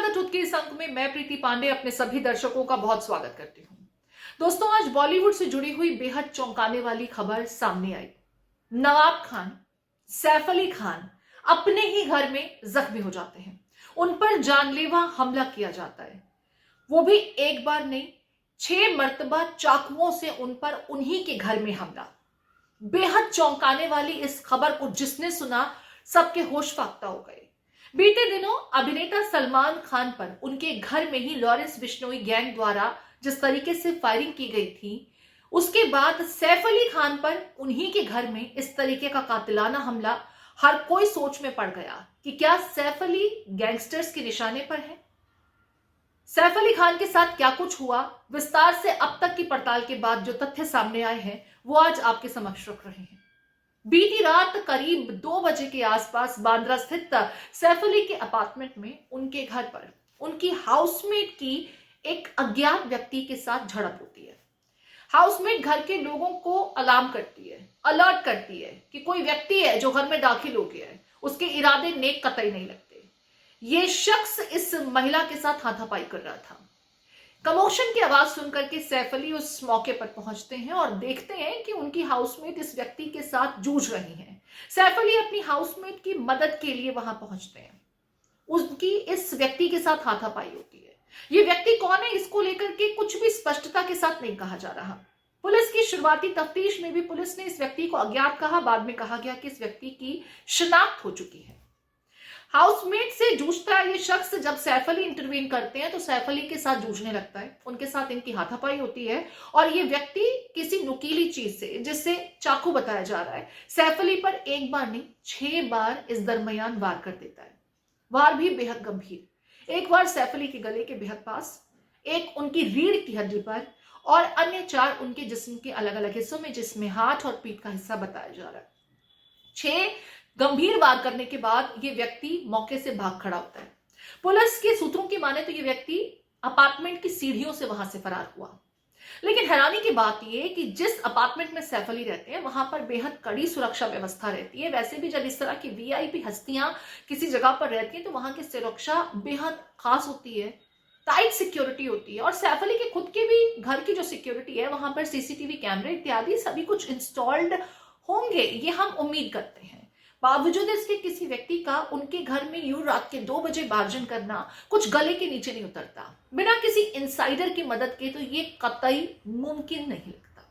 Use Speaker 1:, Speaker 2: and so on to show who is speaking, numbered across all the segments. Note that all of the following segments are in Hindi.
Speaker 1: ट्रुथ के इस अंक में मैं प्रीति पांडे अपने सभी दर्शकों का बहुत स्वागत करती हूँ। दोस्तों, आज बॉलीवुड से जुड़ी हुई बेहद चौंकाने वाली खबर सामने आई। नवाब खान, सैफ अली खान अपने ही घर में जख्मी हो जाते हैं। उन पर जानलेवा हमला किया जाता है, वो भी एक बार नहीं 6 मर्तबा चाकुओं से उन पर उन्हीं के घर में हमला। बेहद चौंकाने वाली इस खबर को जिसने सुना सबके होश फाख्ता हो गए। बीते दिनों अभिनेता सलमान खान पर उनके घर में ही लॉरेंस बिश्नोई गैंग द्वारा जिस तरीके से फायरिंग की गई थी, उसके बाद सैफ अली खान पर उन्हीं के घर में इस तरीके का कातिलाना हमला, हर कोई सोच में पड़ गया कि क्या सैफ अली गैंगस्टर्स के निशाने पर है। सैफ अली खान के साथ क्या कुछ हुआ, विस्तार से अब तक की पड़ताल के बाद जो तथ्य सामने आए हैं वो आज आपके समक्ष रख रहे हैं। बीती रात करीब 2 बजे के आसपास बांद्रा स्थित सैफ अली के अपार्टमेंट में उनके घर पर उनकी हाउसमेट की एक अज्ञात व्यक्ति के साथ झड़प होती है। हाउसमेट घर के लोगों को अलार्म करती है, अलर्ट करती है कि कोई व्यक्ति है जो घर में दाखिल हो गया है, उसके इरादे नेक कतई नहीं लगते। ये शख्स इस महिला के साथ हाथापाई कर रहा था। कमोशन की आवाज सुनकर के सैफ अली उस मौके पर पहुंचते हैं और देखते हैं कि उनकी हाउसमेट इस व्यक्ति के साथ जूझ रही हैं। सैफ अली अपनी हाउसमेट की मदद के लिए वहां पहुंचते हैं। उनकी इस व्यक्ति के साथ हाथापाई होती है। ये व्यक्ति कौन है, इसको लेकर के कुछ भी स्पष्टता के साथ नहीं कहा जा रहा। पुलिस की शुरुआती तफ्तीश में भी पुलिस ने इस व्यक्ति को अज्ञात कहा, बाद में कहा गया कि इस व्यक्ति की शिनाख्त हो चुकी है। हाउसमेट से जूझता है ये शख्स। जब सैफ अली इंटरवीन करते हैं तो सैफ अली के साथ जूझने लगता है, उनके साथ इनकी हाथापाई होती है और ये व्यक्ति किसी नुकीली चीज से, जिससे चाकू बताया जा रहा है, सैफ अली पर एक बार नहीं 6 बार इस दरमियान वार कर देता है। वार भी बेहद गंभीर। एक बार सैफ अली के गले के बेहद पास, एक उनकी रीढ़ की हड्डी पर और अन्य 4 उनके जिस्म के अलग अलग हिस्सों में, जिसमें हाथ और पीठ का हिस्सा बताया जा रहा है। 6 गंभीर वार करने के बाद ये व्यक्ति मौके से भाग खड़ा होता है। पुलिस के सूत्रों की माने तो ये व्यक्ति अपार्टमेंट की सीढ़ियों से वहां से फरार हुआ। लेकिन हैरानी की बात यह कि जिस अपार्टमेंट में सैफ अली रहते हैं वहां पर बेहद कड़ी सुरक्षा व्यवस्था रहती है। वैसे भी जब इस तरह की वीआईपी हस्तियां किसी जगह पर रहती हैं तो वहां की सुरक्षा बेहद खास होती है, टाइट सिक्योरिटी होती है। और सैफ अली के खुद के भी घर की जो सिक्योरिटी है वहां पर सीसीटीवी कैमरे इत्यादि सभी कुछ इंस्टॉल्ड होंगे, ये हम उम्मीद करते हैं। बावजूद इसके किसी व्यक्ति का उनके घर में यूं रात के 2 बजे बार्जन करना कुछ गले के नीचे नहीं उतरता। बिना किसी इंसाइडर की मदद के तो ये कतई मुमकिन नहीं लगता।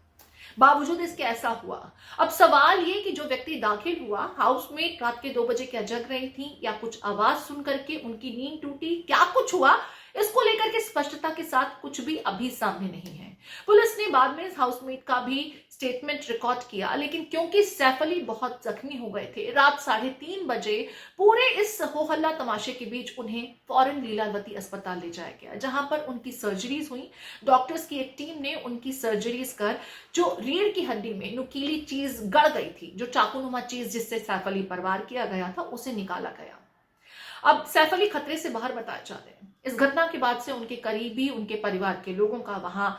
Speaker 1: बावजूद इसके ऐसा हुआ। अब सवाल ये कि जो व्यक्ति दाखिल हुआ, हाउसमेट रात के 2 बजे क्या जग रही थी या कुछ आवाज सुन करके उनकी नींद टूटी, क्या कुछ हुआ, इसको लेकर के स्पष्टता के साथ कुछ भी अभी सामने नहीं है। पुलिस ने बाद में इस हाउसमेट का भी स्टेटमेंट रिकॉर्ड किया, लेकिन क्योंकि सैफ अली बहुत जख्मी हो गए थे, रात 3:30 बजे पूरे इस हो हल्ला तमाशे के बीच उन्हें फौरन लीलावती अस्पताल ले जाया गया, जहां पर उनकी सर्जरीज हुई। डॉक्टर्स की एक टीम ने उनकी सर्जरीज कर जो रीढ़ की हड्डी में नुकीली चीज गड़ गई थी, जो चाकूनुमा चीज जिससे सैफ अली पर वार किया गया था, उसे निकाला गया। अब सैफ अली खतरे से बाहर बताए जा रहे हैं। इस घटना के बाद से उनके करीबी, उनके परिवार के लोगों का वहां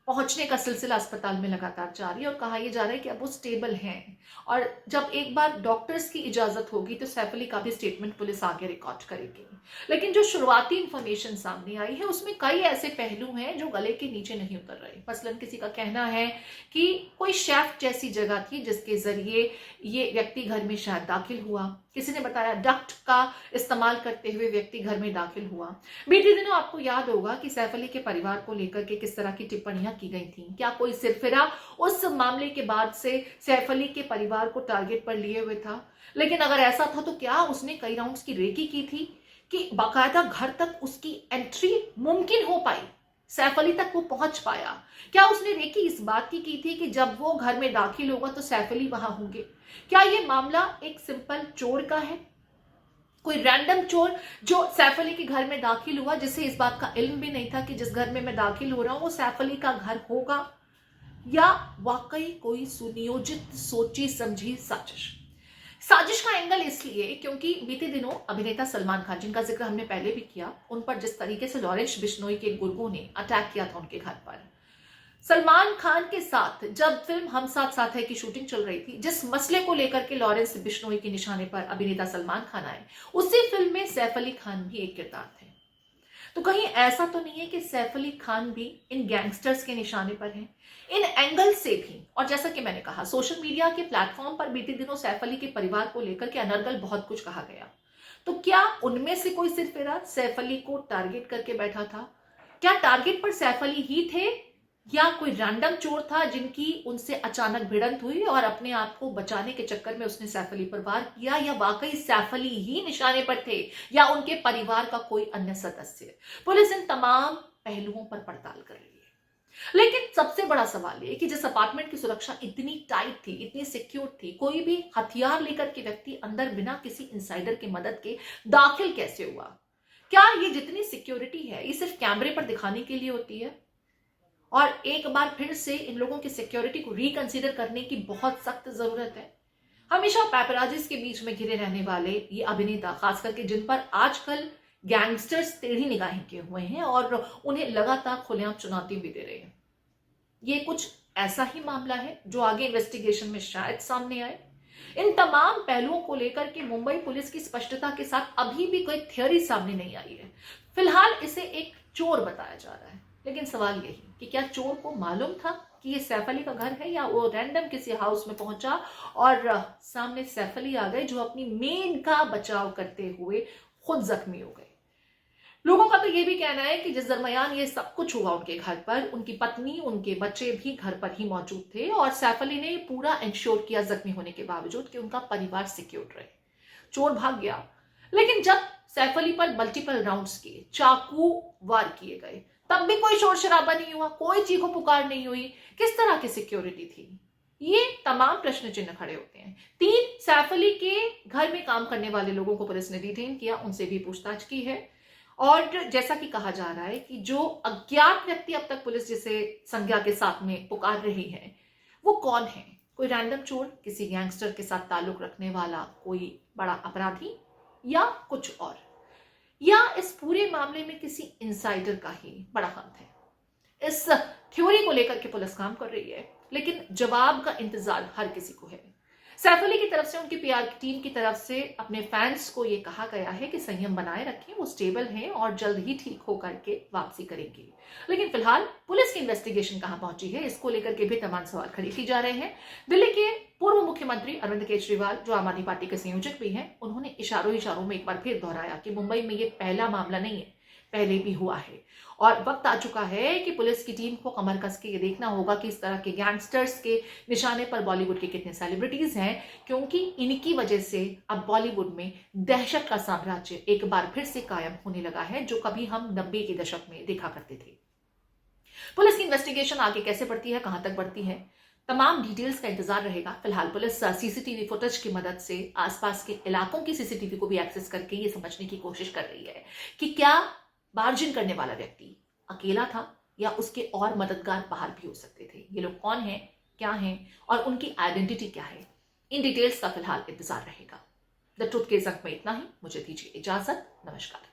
Speaker 1: पहुंचने का सिलसिला अस्पताल में लगातार जारी है और कहा यह जा रहा है कि अब वो स्टेबल हैं। और जब एक बार डॉक्टर्स की इजाजत होगी तो सैफ अली का भी स्टेटमेंट पुलिस आगे रिकॉर्ड करेगी। लेकिन जो शुरुआती इंफॉर्मेशन सामने आई है उसमें कई ऐसे पहलू हैं जो गले के नीचे नहीं उतर रहे। मसलन किसी का कहना है कि कोई शेफ्ट जैसी जगह थी जिसके जरिए ये व्यक्ति घर में शायद दाखिल हुआ। किसी ने बताया डक्ट का इस्तेमाल करते हुए व्यक्ति घर में दाखिल हुआ। बीते दिनों आपको याद होगा कि सैफ अली के परिवार को लेकर के किस तरह की टिप्पणियां की गई थी। क्या कोई सिरफिरा उस मामले के बाद से सैफ अली के परिवार को टारगेट पर लिए हुए था? लेकिन अगर ऐसा था तो क्या उसने कई राउंड्स की रेकी की थी कि बाकायदा घर तक उसकी एंट्री मुमकिन हो पाई, सैफ अली तक वो पहुंच पाया? क्या उसने रेकी इस बात की थी कि जब वो घर में दाखिल होगा तो सैफ अली वहां होंगे? क्या ये मामला एक सिंपल चोर का है, कोई रैंडम चोर जो सैफ अली के घर में दाखिल हुआ, जिसे इस बात का इल्म भी नहीं था कि जिस घर में मैं दाखिल हो रहा हूं वो सैफ अली का घर होगा? या वाकई कोई सुनियोजित, सोची समझी साजिश? साजिश का एंगल इसलिए क्योंकि बीते दिनों अभिनेता सलमान खान, जिनका जिक्र हमने पहले भी किया, उन पर जिस तरीके से लॉरेंस बिश्नोई के गुर्गों ने अटैक किया था उनके घर पर, सलमान खान के साथ जब फिल्म हम साथ साथ है की शूटिंग चल रही थी, जिस मसले को लेकर के लॉरेंस बिश्नोई के निशाने पर अभिनेता सलमान खान आए, उसी फिल्म में सैफ अली खान भी एक किरदार थे। तो कहीं ऐसा तो नहीं है कि सैफ अली खान भी इन गैंगस्टर्स के निशाने पर हैं? इन एंगल से भी, और जैसा कि मैंने कहा, सोशल मीडिया के प्लेटफॉर्म पर बीते दिनों सैफ अली के परिवार को लेकर के अनर्गल बहुत कुछ कहा गया। तो क्या उनमें से कोई सिरफिरा सैफ अली को टारगेट करके बैठा था? क्या टारगेट पर सैफ अली ही थे, या कोई रैंडम चोर था जिनकी उनसे अचानक भिड़ंत हुई और अपने आप को बचाने के चक्कर में उसने सैफ अली पर वार किया, या वाकई सैफ अली ही निशाने पर थे, या उनके परिवार का कोई अन्य सदस्य? पुलिस इन तमाम पहलुओं पर पड़ताल कर रही है। लेकिन सबसे बड़ा सवाल ये कि जिस अपार्टमेंट की सुरक्षा इतनी टाइट थी, इतनी सिक्योर थी, कोई भी हथियार लेकर के व्यक्ति अंदर बिना किसी इंसाइडर की मदद के दाखिल कैसे हुआ? क्या ये जितनी सिक्योरिटी है ये सिर्फ कैमरे पर दिखाने के लिए होती है? और एक बार फिर से इन लोगों की सिक्योरिटी को रिकंसीडर करने की बहुत सख्त जरूरत है। हमेशा पैपराजिस के बीच में घिरे रहने वाले ये अभिनेता, खास करके जिन पर आजकल गैंगस्टर्स टेढ़ी निगाहें किए हुए हैं और उन्हें लगातार खुलेआम चुनौती भी दे रहे हैं, ये कुछ ऐसा ही मामला है जो आगे इन्वेस्टिगेशन में शायद सामने आए। इन तमाम पहलुओं को लेकर के मुंबई पुलिस की स्पष्टता के साथ अभी भी कोई थ्योरी सामने नहीं आई है। फिलहाल इसे एक चोर बताया जा रहा है, लेकिन सवाल यही कि क्या चोर को मालूम था कि ये सैफ अली का घर है, या वो रैंडम किसी हाउस में पहुंचा और सामने सैफ अली आ गए जो अपनी मेड का बचाव करते हुए खुद जख्मी हो गए? लोगों का तो ये भी कहना है कि जिस दरमियान ये सब कुछ हुआ उनके घर पर, उनकी पत्नी, उनके बच्चे भी घर पर ही मौजूद थे और सैफ अली ने पूरा इंश्योर किया जख्मी होने के बावजूद कि उनका परिवार सिक्योर रहे। चोर भाग गया, लेकिन जब सैफ अली पर मल्टीपल राउंड्स के चाकू वार किए गए तब भी कोई शोर शराबा नहीं हुआ, कोई चीखो पुकार नहीं हुई। किस तरह की सिक्योरिटी थी? ये तमाम प्रश्न चिन्ह खड़े होते हैं। 3 सैफ अली के घर में काम करने वाले लोगों को पुलिस ने डिटेन किया, उनसे भी पूछताछ की है। और जैसा कि कहा जा रहा है कि जो अज्ञात व्यक्ति अब तक पुलिस जिसे संज्ञा के साथ में पुकार रही है, वो कौन है? कोई रैंडम चोर, किसी गैंगस्टर के साथ ताल्लुक रखने वाला कोई बड़ा अपराधी, या कुछ और? या इस पूरे मामले में किसी इनसाइडर का ही बड़ा हाथ है? इस थ्योरी को लेकर के पुलिस काम कर रही है, लेकिन जवाब का इंतजार हर किसी को है। सैफ अली की तरफ से, उनकी पीआर की टीम की तरफ से अपने फैंस को यह कहा गया है कि संयम बनाए रखें, वो स्टेबल हैं और जल्द ही ठीक होकर के वापसी करेंगे। लेकिन फिलहाल पुलिस की इन्वेस्टिगेशन कहां पहुंची है, इसको लेकर के भी तमाम सवाल खड़े किए जा रहे हैं। दिल्ली के पूर्व मुख्यमंत्री अरविंद केजरीवाल, जो आम आदमी पार्टी के संयोजक भी हैं, उन्होंने इशारों में एक बार फिर दोहराया कि मुंबई में ये पहला मामला नहीं है, पहले भी हुआ है और वक्त आ चुका है कि पुलिस की टीम को कमर कस के ये देखना होगा कि इस तरह के गैंगस्टर्स के निशाने पर बॉलीवुड के कितने सेलिब्रिटीज हैं, क्योंकि इनकी वजह से अब बॉलीवुड में दहशत का साम्राज्य एक बार फिर से कायम होने लगा है, जो कभी हम 90 के दशक में देखा करते थे। पुलिस की इन्वेस्टिगेशन आगे कैसे बढ़ती है, कहां तक बढ़ती है, तमाम डिटेल्स का इंतजार रहेगा। फिलहाल पुलिस सीसीटीवी फुटेज की मदद से आसपास के इलाकों की सीसीटीवी को भी एक्सेस करके ये समझने की कोशिश कर रही है कि क्या बार्जिन करने वाला व्यक्ति अकेला था या उसके और मददगार बाहर भी हो सकते थे। ये लोग कौन हैं, क्या हैं और उनकी आइडेंटिटी क्या है, इन डिटेल्स का फिलहाल इंतजार रहेगा। द ट्रुथ के अंक में इतना ही। मुझे दीजिए इजाजत। नमस्कार।